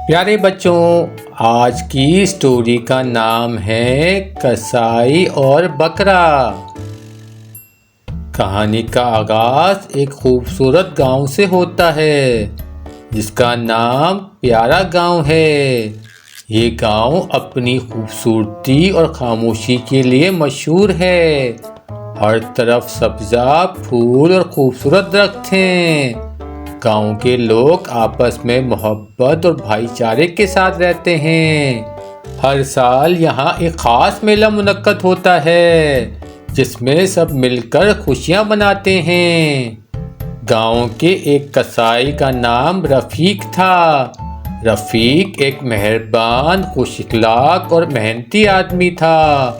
پیارے بچوں، آج کی اسٹوری کا نام ہے کسائی اور بکرا۔ کہانی کا آغاز ایک خوبصورت گاؤں سے ہوتا ہے جس کا نام پیارا گاؤں ہے۔ یہ گاؤں اپنی خوبصورتی اور خاموشی کے لیے مشہور ہے۔ ہر طرف سبزہ، پھول اور خوبصورت درخت ہیں۔ گاؤں کے لوگ آپس میں محبت اور بھائی چارے کے ساتھ رہتے ہیں۔ ہر سال یہاں ایک خاص میلہ منعقد ہوتا ہے جس میں سب مل کر خوشیاں مناتے ہیں۔ گاؤں کے ایک کسائی کا نام رفیق تھا۔ رفیق ایک مہربان، خوش اخلاق اور محنتی آدمی تھا۔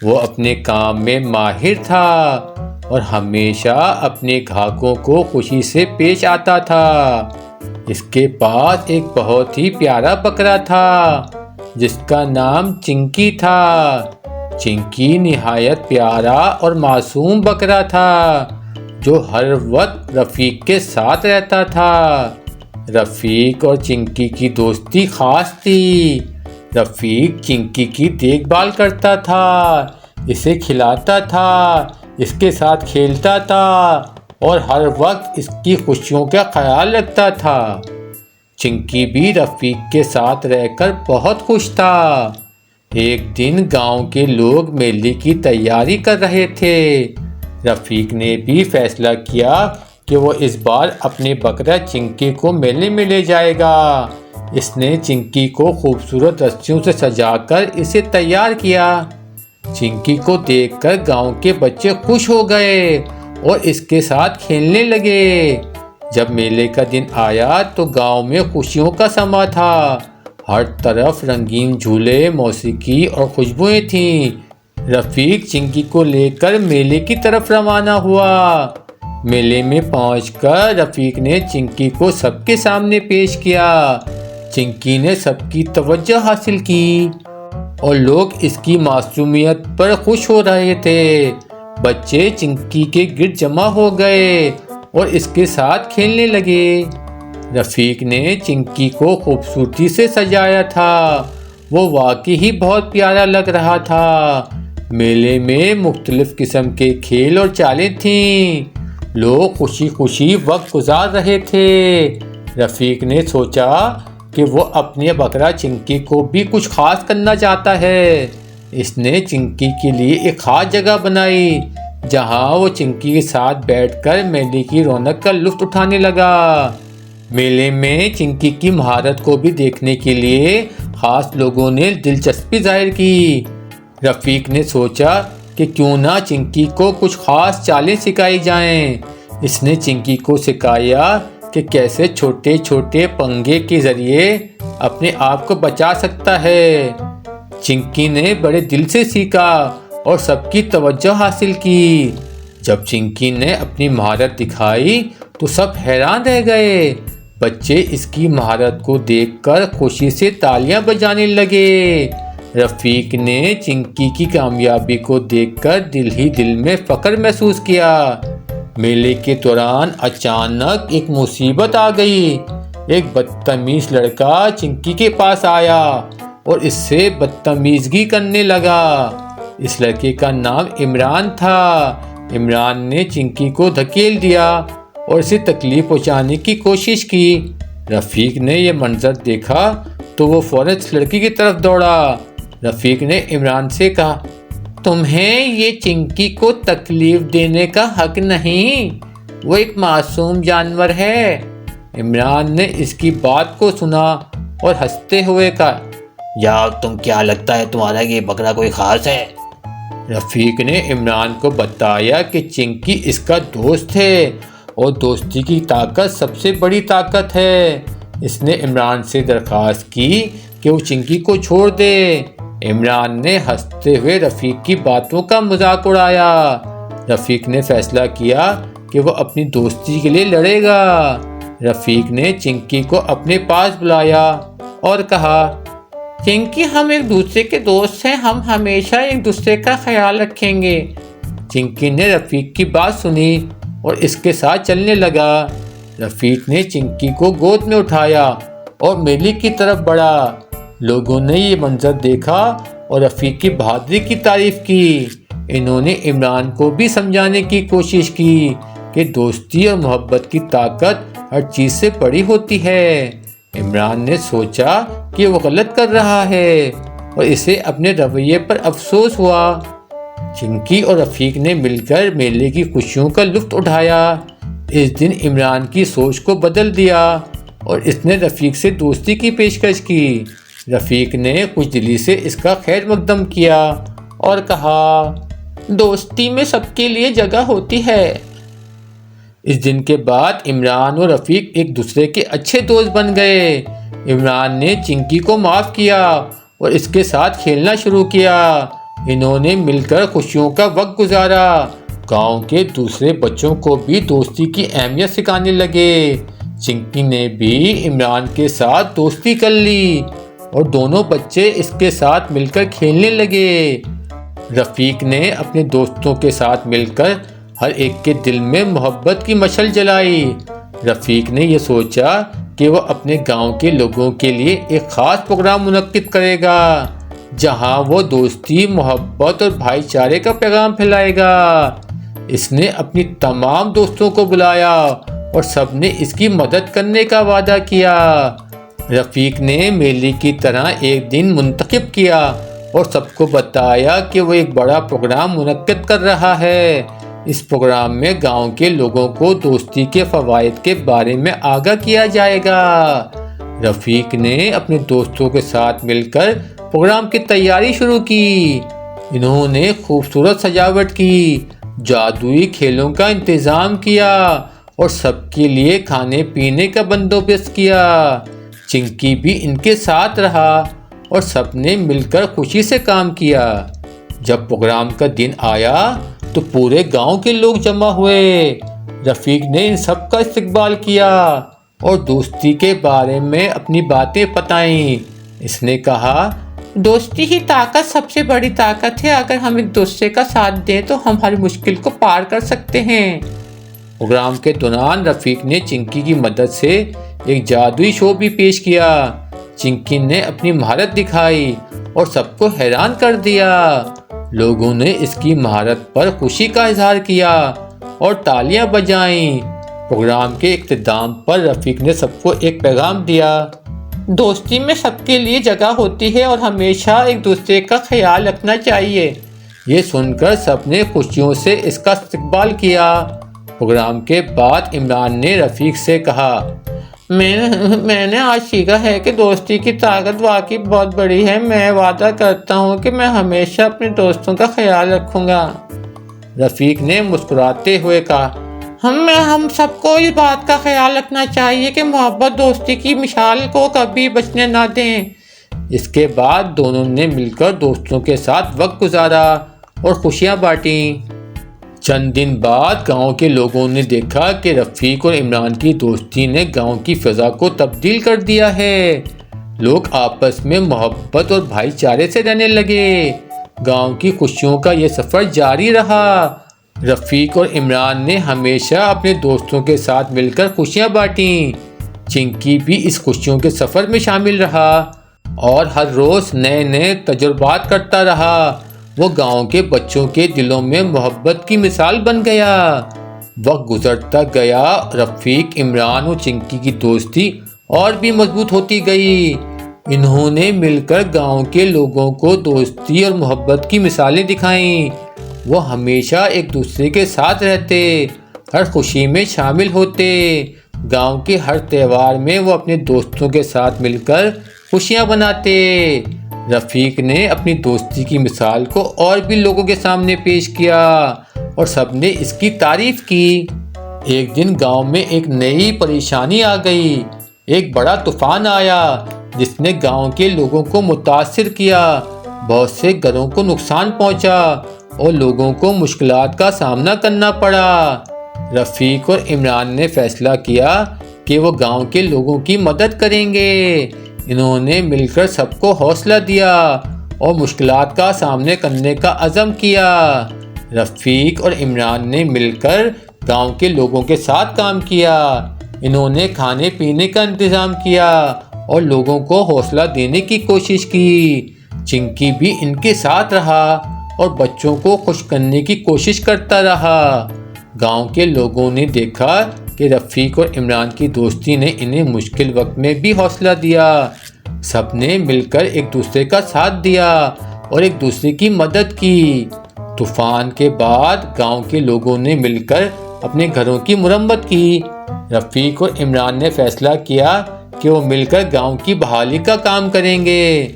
وہ اپنے کام میں ماہر تھا اور ہمیشہ اپنے گاہکوں کو خوشی سے پیش آتا تھا۔ اس کے پاس ایک بہت ہی پیارا بکرا تھا جس کا نام چنکی تھا۔ چنکی نہایت پیارا اور معصوم بکرا تھا جو ہر وقت رفیق کے ساتھ رہتا تھا۔ رفیق اور چنکی کی دوستی خاص تھی۔ رفیق چنکی کی دیکھ بھال کرتا تھا، اسے کھلاتا تھا، اس کے ساتھ کھیلتا تھا اور ہر وقت اس کی خوشیوں کا خیال رکھتا تھا۔ چنکی بھی رفیق کے ساتھ رہ کر بہت خوش تھا۔ ایک دن گاؤں کے لوگ میلے کی تیاری کر رہے تھے۔ رفیق نے بھی فیصلہ کیا کہ وہ اس بار اپنے بکرا چنکی کو میلے میں لے جائے گا۔ اس نے چنکی کو خوبصورت رسیوں سے سجا کر اسے تیار کیا۔ چنکی کو دیکھ کر گاؤں کے بچے خوش ہو گئے اور اس کے ساتھ کھیلنے لگے۔ جب میلے کا دن آیا تو گاؤں میں خوشیوں کا سما تھا۔ ہر طرف رنگین جھولے، موسیقی اور خوشبوئیں تھیں۔ رفیق چنکی کو لے کر میلے کی طرف روانہ ہوا۔ میلے میں پہنچ کر رفیق نے چنکی کو سب کے سامنے پیش کیا۔ چنکی نے سب کی توجہ حاصل کی اور لوگ اس کی معصومیت پر خوش ہو رہے تھے۔ بچے چنکی کے گرد جمع ہو گئے اور اس کے ساتھ کھیلنے لگے۔ رفیق نے چنکی کو خوبصورتی سے سجایا تھا۔ وہ واقعی ہی بہت پیارا لگ رہا تھا۔ میلے میں مختلف قسم کے کھیل اور چالیں تھیں۔ لوگ خوشی خوشی وقت گزار رہے تھے۔ رفیق نے سوچا کہ وہ اپنے بکرا چنکی کو بھی کچھ خاص کرنا چاہتا ہے۔ اس نے چنکی کے لیے ایک خاص جگہ بنائی جہاں وہ چنکی کے ساتھ بیٹھ کر میلے کی رونق کا لطف اٹھانے لگا۔ میلے میں چنکی کی مہارت کو بھی دیکھنے کے لیے خاص لوگوں نے دلچسپی ظاہر کی۔ رفیق نے سوچا کہ کیوں نہ چنکی کو کچھ خاص چالیں سکھائی جائیں۔ اس نے چنکی کو سکھایا کہ کیسے چھوٹے چھوٹے پنگے کے ذریعے اپنے آپ کو بچا سکتا ہے۔ چنکی نے بڑے دل سے سیکھا اور سب کی توجہ حاصل کی۔ جب چنکی نے اپنی مہارت دکھائی تو سب حیران رہ گئے۔ بچے اس کی مہارت کو دیکھ کر خوشی سے تالیاں بجانے لگے۔ رفیق نے چنکی کی کامیابی کو دیکھ کر دل ہی دل میں فخر محسوس کیا۔ میلے کے دوران اچانک ایک مصیبت آ گئی۔ ایک بدتمیز لڑکا چنکی کے پاس آیا اور اس سے بدتمیزی کرنے لگا۔ اس لڑکے کا نام عمران تھا۔ عمران نے چنکی کو دھکیل دیا اور اسے تکلیف پہنچانے کی کوشش کی۔ رفیق نے یہ منظر دیکھا تو وہ فوراً اس لڑکی کی طرف دوڑا۔ رفیق نے عمران سے کہا، تمہیں یہ چنکی کو تکلیف دینے کا حق نہیں، وہ ایک معصوم جانور ہے۔ عمران نے اس کی بات کو سنا اور ہنستے ہوئے کہا، یار تم کیا لگتا ہے تمہارا یہ بکرا کوئی خاص ہے؟ رفیق نے عمران کو بتایا کہ چنکی اس کا دوست ہے اور دوستی کی طاقت سب سے بڑی طاقت ہے۔ اس نے عمران سے درخواست کی کہ وہ چنکی کو چھوڑ دے۔ عمران نے ہنستے ہوئے رفیق کی باتوں کا مذاق اڑایا۔ رفیق نے فیصلہ کیا کہ وہ اپنی دوستی کے لیے لڑے گا۔ رفیق نے چنکی کو اپنے پاس بلایا اور کہا، چنکی ہم ایک دوسرے کے دوست ہیں، ہم ہمیشہ ایک دوسرے کا خیال رکھیں گے۔ چنکی نے رفیق کی بات سنی اور اس کے ساتھ چلنے لگا۔ رفیق نے چنکی کو گود میں اٹھایا اور میلے کی طرف بڑھا۔ لوگوں نے یہ منظر دیکھا اور رفیق کی بہادری کی تعریف کی۔ انہوں نے عمران کو بھی سمجھانے کی کوشش کی کہ دوستی اور محبت کی طاقت ہر چیز سے بڑی ہوتی ہے۔ عمران نے سوچا کہ وہ غلط کر رہا ہے اور اسے اپنے رویے پر افسوس ہوا۔ چنکی اور رفیق نے مل کر میلے کی خوشیوں کا لطف اٹھایا۔ اس دن عمران کی سوچ کو بدل دیا اور اس نے رفیق سے دوستی کی پیشکش کی۔ رفیق نے خوش دلی سے اس کا خیر مقدم کیا اور کہا، دوستی میں سب کے لیے جگہ ہوتی ہے۔ اس دن کے بعد عمران اور رفیق ایک دوسرے کے اچھے دوست بن گئے۔ عمران نے چنکی کو معاف کیا اور اس کے ساتھ کھیلنا شروع کیا۔ انہوں نے مل کر خوشیوں کا وقت گزارا۔ گاؤں کے دوسرے بچوں کو بھی دوستی کی اہمیت سکھانے لگے۔ چنکی نے بھی عمران کے ساتھ دوستی کر لی اور دونوں بچے اس کے ساتھ مل کر کھیلنے لگے۔ رفیق نے اپنے دوستوں کے ساتھ مل کر ہر ایک کے دل میں محبت کی مشعل جلائی۔ رفیق نے یہ سوچا کہ وہ اپنے گاؤں کے لوگوں کے لیے ایک خاص پروگرام منعقد کرے گا جہاں وہ دوستی، محبت اور بھائی چارے کا پیغام پھیلائے گا۔ اس نے اپنی تمام دوستوں کو بلایا اور سب نے اس کی مدد کرنے کا وعدہ کیا۔ رفیق نے میلے کی طرح ایک دن منتخب کیا اور سب کو بتایا کہ وہ ایک بڑا پروگرام منعقد کر رہا ہے۔ اس پروگرام میں گاؤں کے لوگوں کو دوستی کے فوائد کے بارے میں آگاہ کیا جائے گا۔ رفیق نے اپنے دوستوں کے ساتھ مل کر پروگرام کی تیاری شروع کی۔ انہوں نے خوبصورت سجاوٹ کی، جادوئی کھیلوں کا انتظام کیا اور سب کے لیے کھانے پینے کا بندوبست کیا۔ چنکی بھی ان کے ساتھ رہا اور سب نے مل کر خوشی سے کام کیا۔ جب پروگرام کا دن آیا تو پورے گاؤں کے لوگ جمع ہوئے۔ رفیق نے ان سب کا استقبال کیا اور دوستی کے بارے میں اپنی باتیں بتائیں۔ اس نے کہا، دوستی ہی طاقت سب سے بڑی طاقت ہے۔ اگر ہم ایک دوسرے کا ساتھ دیں تو ہم ہر مشکل کو پار کر سکتے ہیں۔ پروگرام کے دوران رفیق نے چنکی کی مدد سے ایک جادوئی شو بھی پیش کیا۔ چنکی نے اپنی مہارت دکھائی اور سب کو حیران کر دیا۔ لوگوں نے اس کی مہارت پر خوشی کا اظہار کیا اور تالیاں بجائیں۔ پروگرام کے اختتام پر رفیق نے سب کو ایک پیغام دیا، دوستی میں سب کے لیے جگہ ہوتی ہے اور ہمیشہ ایک دوسرے کا خیال رکھنا چاہیے۔ یہ سن کر سب نے خوشیوں سے اس کا استقبال کیا۔ پروگرام کے بعد عمران نے رفیق سے کہا، میں نے آج سیکھا ہے کہ دوستی کی طاقت واقعی بہت بڑی ہے۔ میں وعدہ کرتا ہوں کہ میں ہمیشہ اپنے دوستوں کا خیال رکھوں گا۔ رفیق نے مسکراتے ہوئے کہا، ہم سب کو اس بات کا خیال رکھنا چاہیے کہ محبت دوستی کی مثال کو کبھی بچنے نہ دیں۔ اس کے بعد دونوں نے مل کر دوستوں کے ساتھ وقت گزارا اور خوشیاں بانٹیں۔ چند دن بعد گاؤں کے لوگوں نے دیکھا کہ رفیق اور عمران کی دوستی نے گاؤں کی فضا کو تبدیل کر دیا ہے۔ لوگ آپس میں محبت اور بھائی چارے سے رہنے لگے۔ گاؤں کی خوشیوں کا یہ سفر جاری رہا۔ رفیق اور عمران نے ہمیشہ اپنے دوستوں کے ساتھ مل کر خوشیاں بانٹیں۔ چنکی بھی اس خوشیوں کے سفر میں شامل رہا اور ہر روز نئے نئے تجربات کرتا رہا۔ وہ گاؤں کے بچوں کے دلوں میں محبت کی مثال بن گیا۔ وقت گزرتا گیا، رفیق، عمران اور چنکی کی دوستی اور بھی مضبوط ہوتی گئی۔ انہوں نے مل کر گاؤں کے لوگوں کو دوستی اور محبت کی مثالیں دکھائیں۔ وہ ہمیشہ ایک دوسرے کے ساتھ رہتے، ہر خوشی میں شامل ہوتے۔ گاؤں کے ہر تہوار میں وہ اپنے دوستوں کے ساتھ مل کر خوشیاں مناتے۔ رفیق نے اپنی دوستی کی مثال کو اور بھی لوگوں کے سامنے پیش کیا اور سب نے اس کی تعریف کی۔ ایک دن گاؤں میں ایک نئی پریشانی آ گئی۔ ایک بڑا طوفان آیا جس نے گاؤں کے لوگوں کو متاثر کیا۔ بہت سے گھروں کو نقصان پہنچا اور لوگوں کو مشکلات کا سامنا کرنا پڑا۔ رفیق اور عمران نے فیصلہ کیا کہ وہ گاؤں کے لوگوں کی مدد کریں گے۔ انہوں نے مل کر سب کو حوصلہ دیا اور مشکلات کا سامنا کرنے کا عزم کیا۔ رفیق اور عمران نے مل کر گاؤں کے لوگوں کے ساتھ کام کیا۔ انہوں نے کھانے پینے کا انتظام کیا اور لوگوں کو حوصلہ دینے کی کوشش کی۔ چنکی بھی ان کے ساتھ رہا اور بچوں کو خوش کرنے کی کوشش کرتا رہا۔ گاؤں کے لوگوں نے دیکھا کہ رفیق اور عمران کی دوستی نے انہیں مشکل وقت میں بھی حوصلہ دیا۔ سب نے مل کر ایک دوسرے کا ساتھ دیا اور ایک دوسرے کی مدد کی۔ طوفان کے بعد گاؤں کے لوگوں نے مل کر اپنے گھروں کی مرمت کی۔ رفیق اور عمران نے فیصلہ کیا کہ وہ مل کر گاؤں کی بحالی کا کام کریں گے۔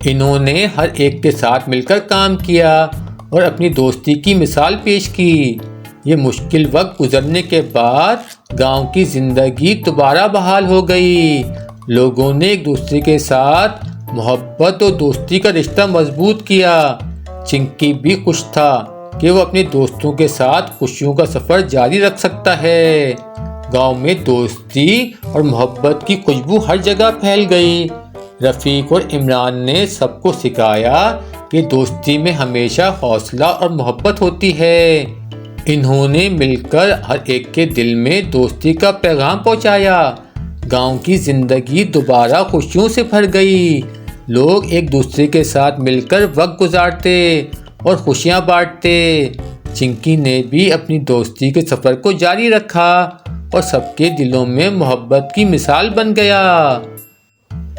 انہوں نے ہر ایک کے ساتھ مل کر کام کیا اور اپنی دوستی کی مثال پیش کی۔ یہ مشکل وقت گزرنے کے بعد گاؤں کی زندگی دوبارہ بحال ہو گئی۔ لوگوں نے ایک دوسرے کے ساتھ محبت اور دوستی کا رشتہ مضبوط کیا۔ چنکی بھی خوش تھا کہ وہ اپنے دوستوں کے ساتھ خوشیوں کا سفر جاری رکھ سکتا ہے۔ گاؤں میں دوستی اور محبت کی خوشبو ہر جگہ پھیل گئی۔ رفیق اور عمران نے سب کو سکھایا کہ دوستی میں ہمیشہ حوصلہ اور محبت ہوتی ہے۔ انہوں نے مل کر ہر ایک کے دل میں دوستی کا پیغام پہنچایا۔ گاؤں کی زندگی دوبارہ خوشیوں سے بھر گئی۔ لوگ ایک دوسرے کے ساتھ مل کر وقت گزارتے اور خوشیاں بانٹتے۔ چنکی نے بھی اپنی دوستی کے سفر کو جاری رکھا اور سب کے دلوں میں محبت کی مثال بن گیا۔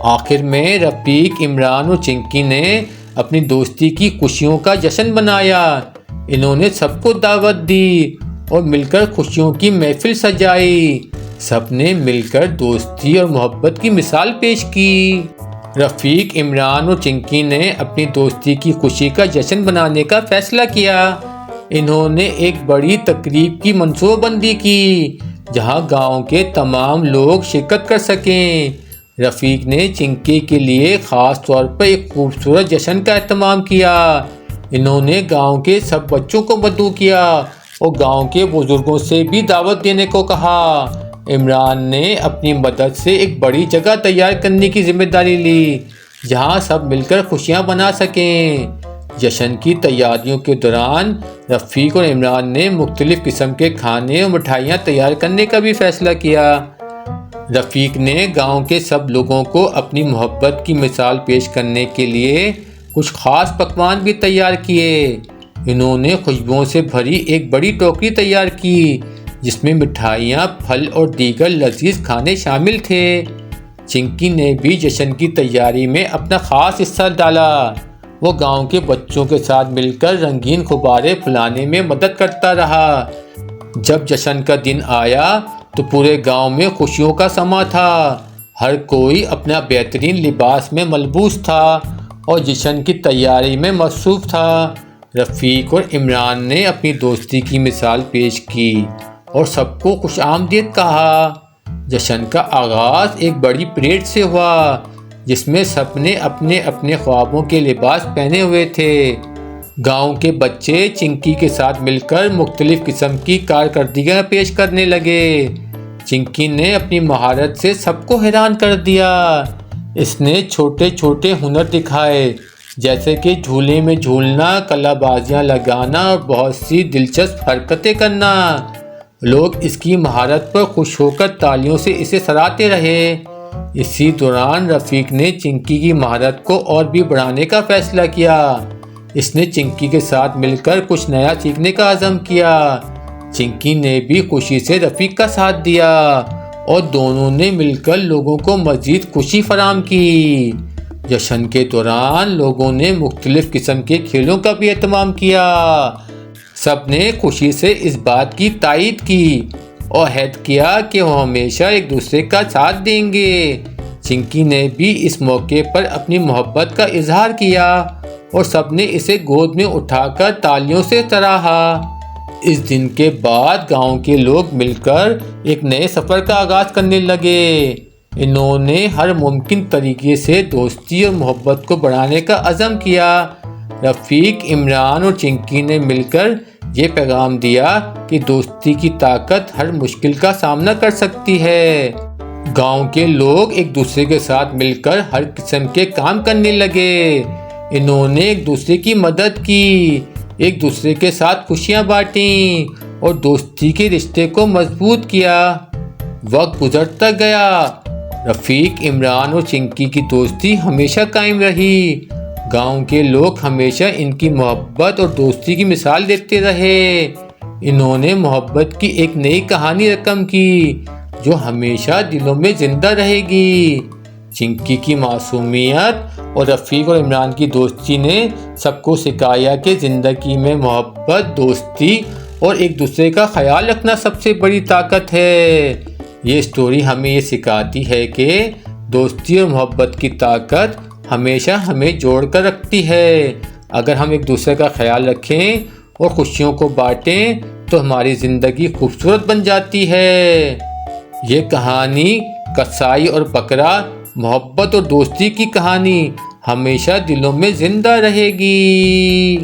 آخر میں رفیق، عمران اور چنکی نے اپنی دوستی کی خوشیوں کا جشن منایا۔ انہوں نے سب کو دعوت دی اور مل کر خوشیوں کی محفل سجائی۔ سب نے مل کر دوستی اور محبت کی مثال پیش کی۔ رفیق، عمران اور چنکی نے اپنی دوستی کی خوشی کا جشن منانے کا فیصلہ کیا۔ انہوں نے ایک بڑی تقریب کی منصوبہ بندی کی جہاں گاؤں کے تمام لوگ شرکت کر سکیں۔ رفیق نے چنکی کے لیے خاص طور پر ایک خوبصورت جشن کا اہتمام کیا۔ انہوں نے گاؤں کے سب بچوں کو مدعو کیا اور گاؤں کے بزرگوں سے بھی دعوت دینے کو کہا۔ عمران نے اپنی مدد سے ایک بڑی جگہ تیار کرنے کی ذمہ داری لی جہاں سب مل کر خوشیاں منا سکیں۔ جشن کی تیاریوں کے دوران رفیق اور عمران نے مختلف قسم کے کھانے اور مٹھائیاں تیار کرنے کا بھی فیصلہ کیا۔ رفیق نے گاؤں کے سب لوگوں کو اپنی محبت کی مثال پیش کرنے کے لیے کچھ خاص پکوان بھی تیار کیے۔ انہوں نے خوشبوؤں سے بھری ایک بڑی ٹوکری تیار کی جس میں مٹھائیاں، پھل اور دیگر لذیذ کھانے شامل تھے۔ چنکی نے بھی جشن کی تیاری میں اپنا خاص حصہ ڈالا۔ وہ گاؤں کے بچوں کے ساتھ مل کر رنگین غبارے پھلانے میں مدد کرتا رہا۔ جب جشن کا دن آیا تو پورے گاؤں میں خوشیوں کا سماں تھا۔ ہر کوئی اپنا بہترین لباس میں ملبوس تھا اور جشن کی تیاری میں مصروف تھا۔ رفیق اور عمران نے اپنی دوستی کی مثال پیش کی اور سب کو خوش آمدید کہا۔ جشن کا آغاز ایک بڑی پریڈ سے ہوا جس میں سب نے اپنے اپنے خوابوں کے لباس پہنے ہوئے تھے۔ گاؤں کے بچے چنکی کے ساتھ مل کر مختلف قسم کی کارکردگیاں پیش کرنے لگے۔ چنکی نے اپنی مہارت سے سب کو حیران کر دیا۔ اس نے چھوٹے چھوٹے ہنر دکھائے جیسے کہ جھولے میں جھولنا، کلا بازیاں لگانا اور بہت سی دلچسپ حرکتیں کرنا۔ لوگ اس کی مہارت پر خوش ہو کر تالیوں سے اسے سراہتے رہے۔ اسی دوران رفیق نے چنکی کی مہارت کو اور بھی بڑھانے کا فیصلہ کیا۔ اس نے چنکی کے ساتھ مل کر کچھ نیا سیکھنے کا عزم کیا۔ چنکی نے بھی خوشی سے رفیق کا ساتھ دیا اور دونوں نے مل کر لوگوں کو مزید خوشی فراہم کی۔ جشن کے دوران لوگوں نے مختلف قسم کے کھیلوں کا بھی اہتمام کیا۔ سب نے خوشی سے اس بات کی تائید کی اور عہد کیا کہ وہ ہمیشہ ایک دوسرے کا ساتھ دیں گے۔ چنکی نے بھی اس موقع پر اپنی محبت کا اظہار کیا اور سب نے اسے گود میں اٹھا کر تالیوں سے سراہا۔ اس دن کے بعد گاؤں کے لوگ مل کر ایک نئے سفر کا آغاز کرنے لگے۔ انہوں نے ہر ممکن طریقے سے دوستی اور محبت کو بڑھانے کا عزم کیا۔ رفیق، عمران اور چنکی نے مل کر یہ پیغام دیا کہ دوستی کی طاقت ہر مشکل کا سامنا کر سکتی ہے۔ گاؤں کے لوگ ایک دوسرے کے ساتھ مل کر ہر قسم کے کام کرنے لگے۔ انہوں نے ایک دوسرے کی مدد کی، ایک دوسرے کے ساتھ خوشیاں بانٹیں اور دوستی کے رشتے کو مضبوط کیا۔ وقت گزرتا گیا رفیق، عمران اور چنکی کی دوستی ہمیشہ قائم رہی۔ گاؤں کے لوگ ہمیشہ ان کی محبت اور دوستی کی مثال دیتے رہے۔ انہوں نے محبت کی ایک نئی کہانی رقم کی جو ہمیشہ دلوں میں زندہ رہے گی۔ چنکی کی معصومیت اور رفیق اور عمران کی دوستی نے سب کو سکھایا کہ زندگی میں محبت، دوستی اور ایک دوسرے کا خیال رکھنا سب سے بڑی طاقت ہے۔ یہ سٹوری ہمیں یہ سکھاتی ہے کہ دوستی اور محبت کی طاقت ہمیشہ ہمیں جوڑ کر رکھتی ہے۔ اگر ہم ایک دوسرے کا خیال رکھیں اور خوشیوں کو بانٹیں تو ہماری زندگی خوبصورت بن جاتی ہے۔ یہ کہانی قصائی اور بکرا، محبت اور دوستی کی کہانی ہمیشہ دلوں میں زندہ رہے گی۔